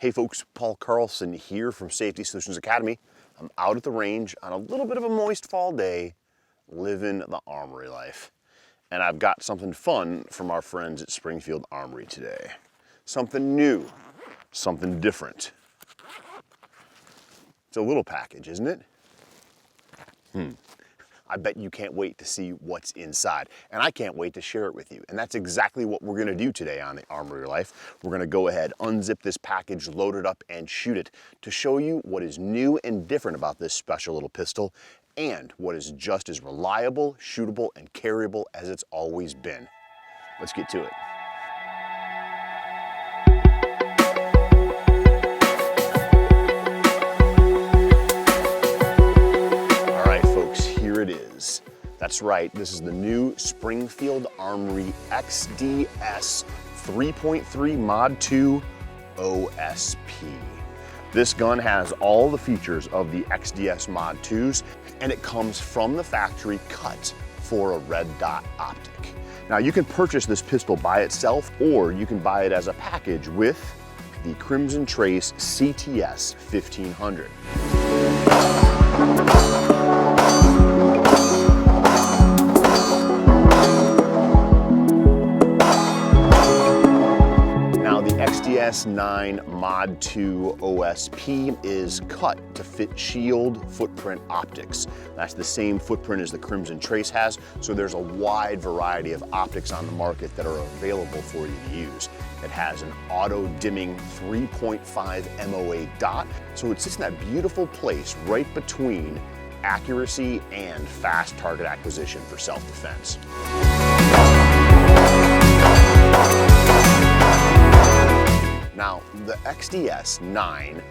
Hey folks, Paul Carlson here from Safety Solutions Academy. I'm out at the range on a little bit of a moist fall day, living the armory life. And I've got something fun from our friends at Springfield Armory today. Something new, something different. It's a little package, isn't it? I bet you can't wait to see what's inside, and I can't wait to share it with you. And that's exactly what we're gonna do today on the Armory Life. We're gonna go ahead, unzip this package, load it up, and shoot it to show you what is new and different about this special little pistol and what is just as reliable, shootable, and carryable as it's always been. Let's get to it. It is. That's right, this is the new Springfield Armory XD-S 3.3 Mod.2 OSP. This gun has all the features of the XD-S Mod.2s, and it comes from the factory cut for a red dot optic. Now you can purchase this pistol by itself, or you can buy it as a package with the Crimson Trace CTS 1500. XD-S9 Mod.2 OSP is cut to fit shield footprint optics. That's the same footprint as the Crimson Trace has, so there's a wide variety of optics on the market that are available for you to use. It has an auto-dimming 3.5 MOA dot, so it sits in that beautiful place right between accuracy and fast target acquisition for self-defense. Now, the XD-S9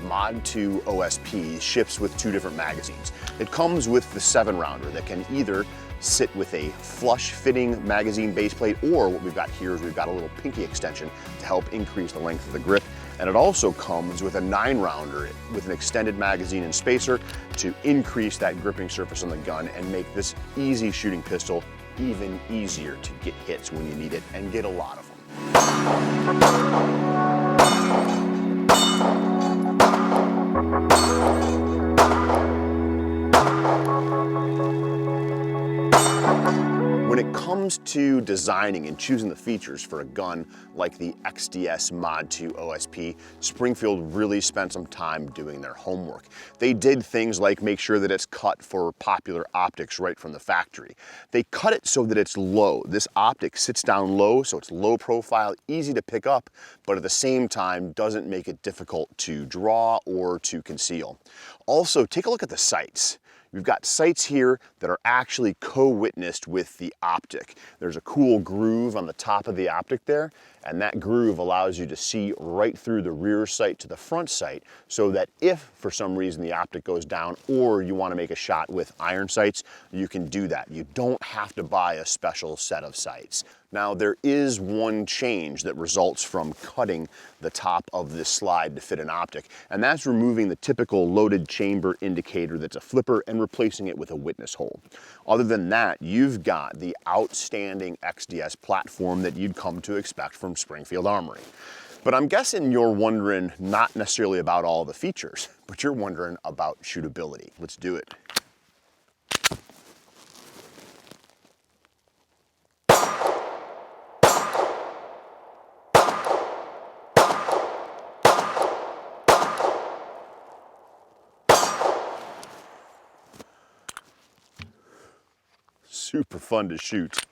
Mod.2 OSP ships with two different magazines. It comes with the 7-rounder that can either sit with a flush-fitting magazine base plate, or what we've got here is we've got a little pinky extension to help increase the length of the grip. And it also comes with a 9-rounder with an extended magazine and spacer to increase that gripping surface on the gun and make this easy shooting pistol even easier to get hits when you need it and get a lot of them. When it comes to designing and choosing the features for a gun like the XD-S Mod.2 OSP, Springfield really spent some time doing their homework. They did things like make sure that it's cut for popular optics right from the factory. They cut it so that it's low. This optic sits down low, so it's low profile, easy to pick up, but at the same time doesn't make it difficult to draw or to conceal. Also, take a look at the sights. We've got sights here that are actually co-witnessed with the optic. There's a cool groove on the top of the optic there, and that groove allows you to see right through the rear sight to the front sight, so that if for some reason the optic goes down or you want to make a shot with iron sights, you can do that. You don't have to buy a special set of sights. Now, there is one change that results from cutting the top of this slide to fit an optic, and that's removing the typical loaded chamber indicator that's a flipper and replacing it with a witness hole. Other than that, you've got the outstanding XD-S platform that you'd come to expect from Springfield Armory. But I'm guessing you're wondering not necessarily about all the features, but you're wondering about shootability. Let's do it. Super fun to shoot.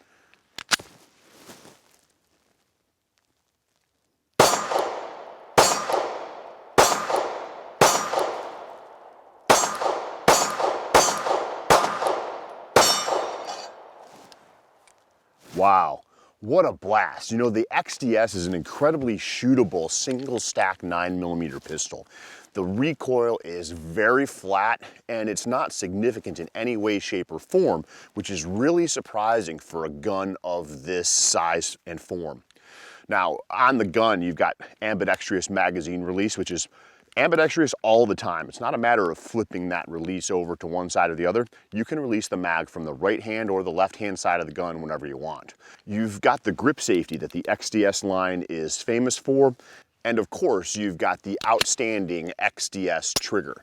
Wow, what a blast. You know, the XD-S is an incredibly shootable single stack 9mm pistol. The recoil is very flat, and it's not significant in any way, shape, or form, which is really surprising for a gun of this size and form. Now, on the gun, you've got ambidextrous magazine release, which is ambidextrous all the time. It's not a matter of flipping that release over to one side or the other. You can release the mag from the right hand or the left hand side of the gun whenever you want. You've got the grip safety that the XD-S line is famous for. And of course, you've got the outstanding XD-S trigger.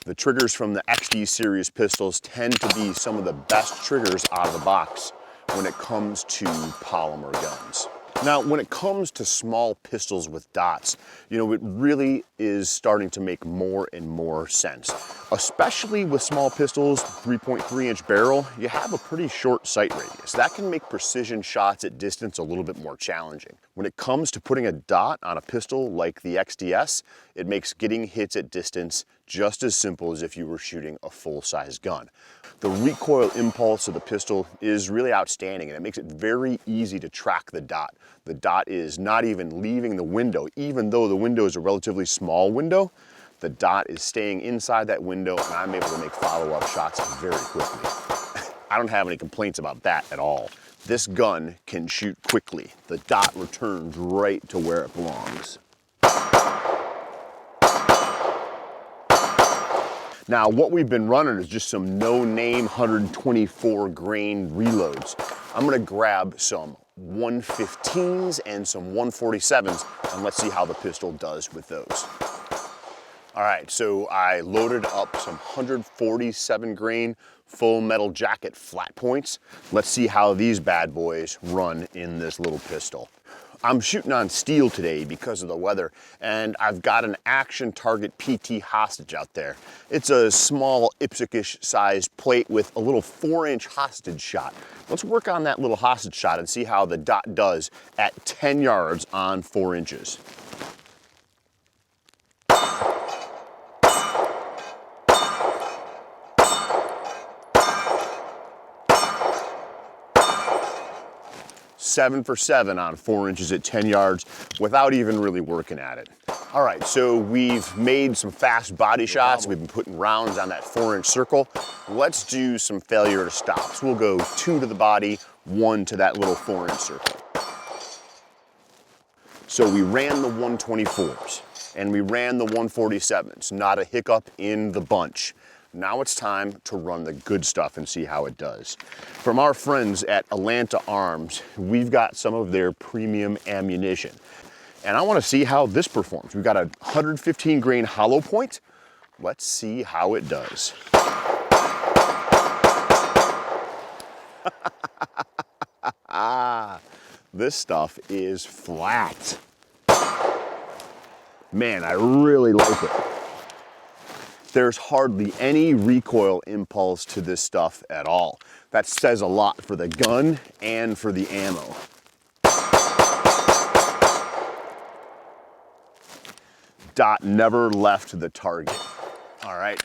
The triggers from the XD series pistols tend to be some of the best triggers out of the box when it comes to polymer guns. Now, when it comes to small pistols with dots, it really is starting to make more and more sense. Especially with small pistols, 3.3-inch barrel, you have a pretty short sight radius. That can make precision shots at distance a little bit more challenging. When it comes to putting a dot on a pistol like the XD-S, it makes getting hits at distance just as simple as if you were shooting a full-size gun. The recoil impulse of the pistol is really outstanding, and it makes it very easy to track the dot. The dot is not even leaving the window. Even though the window is a relatively small window, the dot is staying inside that window, and I'm able to make follow-up shots very quickly. I don't have any complaints about that at all. This gun can shoot quickly. The dot returns right to where it belongs. Now, what we've been running is just some no-name 124 grain reloads. I'm gonna grab some 115s and some 147s, and let's see how the pistol does with those. All right, so I loaded up some 147 grain full metal jacket flat points. Let's see how these bad boys run in this little pistol. I'm shooting on steel today because of the weather, and I've got an Action Target PT hostage out there. It's a small Ipswich sized plate with a little 4-inch hostage shot. Let's work on that little hostage shot and see how the dot does at 10 yards on 4 inches. Seven for 7 on 4 inches at 10 yards without even really working at it. All right, so we've made some fast body shots. We've been putting rounds on that 4-inch circle. Let's do some failure to stops. We'll go 2 to the body, 1 to that little 4-inch circle. So we ran the 124s and we ran the 147s, not a hiccup in the bunch. Now it's time to run the good stuff and see how it does. From our friends at Atlanta Arms, we've got some of their premium ammunition. And I want to see how this performs. We've got a 115 grain hollow point. Let's see how it does. This stuff is flat. Man, I really like it. There's hardly any recoil impulse to this stuff at all. That says a lot for the gun and for the ammo. Dot never left the target. All right,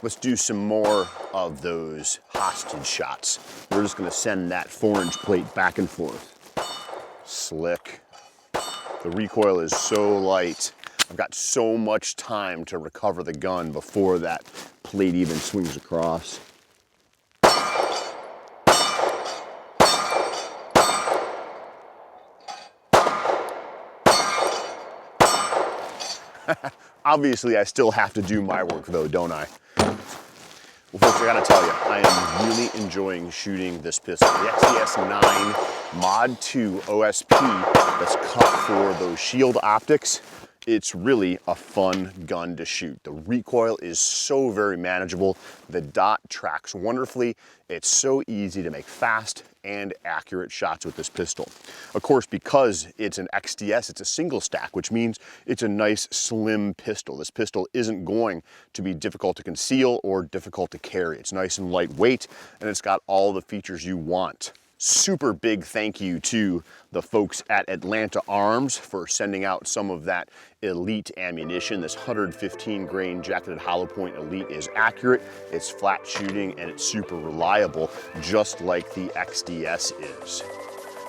let's do some more of those hostage shots. We're just gonna send that 4-inch plate back and forth. Slick. The recoil is so light. I've got so much time to recover the gun before that plate even swings across. Obviously, I still have to do my work though, don't I? Well, folks, I gotta tell you, I am really enjoying shooting this pistol. The XD-S Mod.2 OSP that's cut for those shield optics. It's really a fun gun to shoot. The recoil is so very manageable. The dot tracks wonderfully. It's so easy to make fast and accurate shots with this pistol. Of course, because it's an XD-S, it's a single stack, which means it's a nice slim pistol. This pistol isn't going to be difficult to conceal or difficult to carry. It's nice and lightweight, and it's got all the features you want. Super big thank you to the folks at Atlanta Arms for sending out some of that elite ammunition. This 115 grain jacketed hollow point elite is accurate, it's flat shooting, and it's super reliable, just like the XD-S is.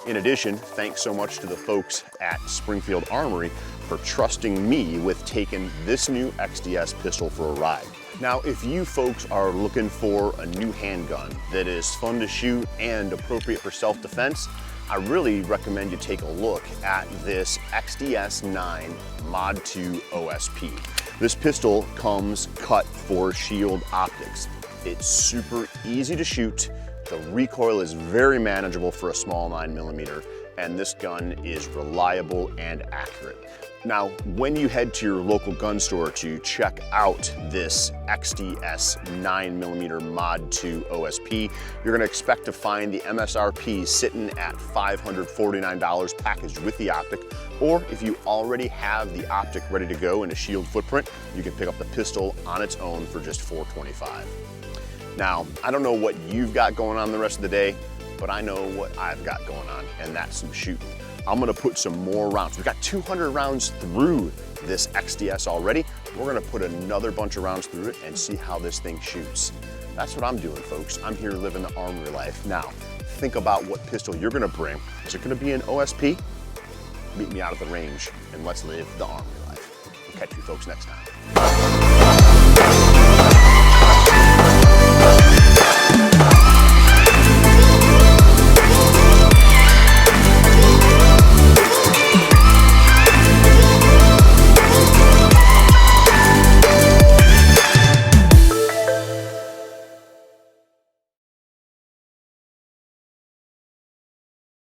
In addition, thanks so much to the folks at Springfield Armory for trusting me with taking this new XD-S pistol for a ride. Now, if you folks are looking for a new handgun that is fun to shoot and appropriate for self-defense, I really recommend you take a look at this XD-S Mod.2 OSP. This pistol comes cut for shield optics. It's super easy to shoot. The recoil is very manageable for a small 9mm, and this gun is reliable and accurate. Now, when you head to your local gun store to check out this XD-S 9mm Mod.2 OSP, you're gonna expect to find the MSRP sitting at $549 packaged with the optic, or if you already have the optic ready to go in a shield footprint, you can pick up the pistol on its own for just $425. Now, I don't know what you've got going on the rest of the day, but I know what I've got going on, and that's some shooting. I'm gonna put some more rounds. We've got 200 rounds through this XD-S already. We're gonna put another bunch of rounds through it and see how this thing shoots. That's what I'm doing, folks. I'm here living the armory life. Now, think about what pistol you're gonna bring. Is it gonna be an OSP? Meet me out at the range and let's live the armory life. We'll catch you folks next time.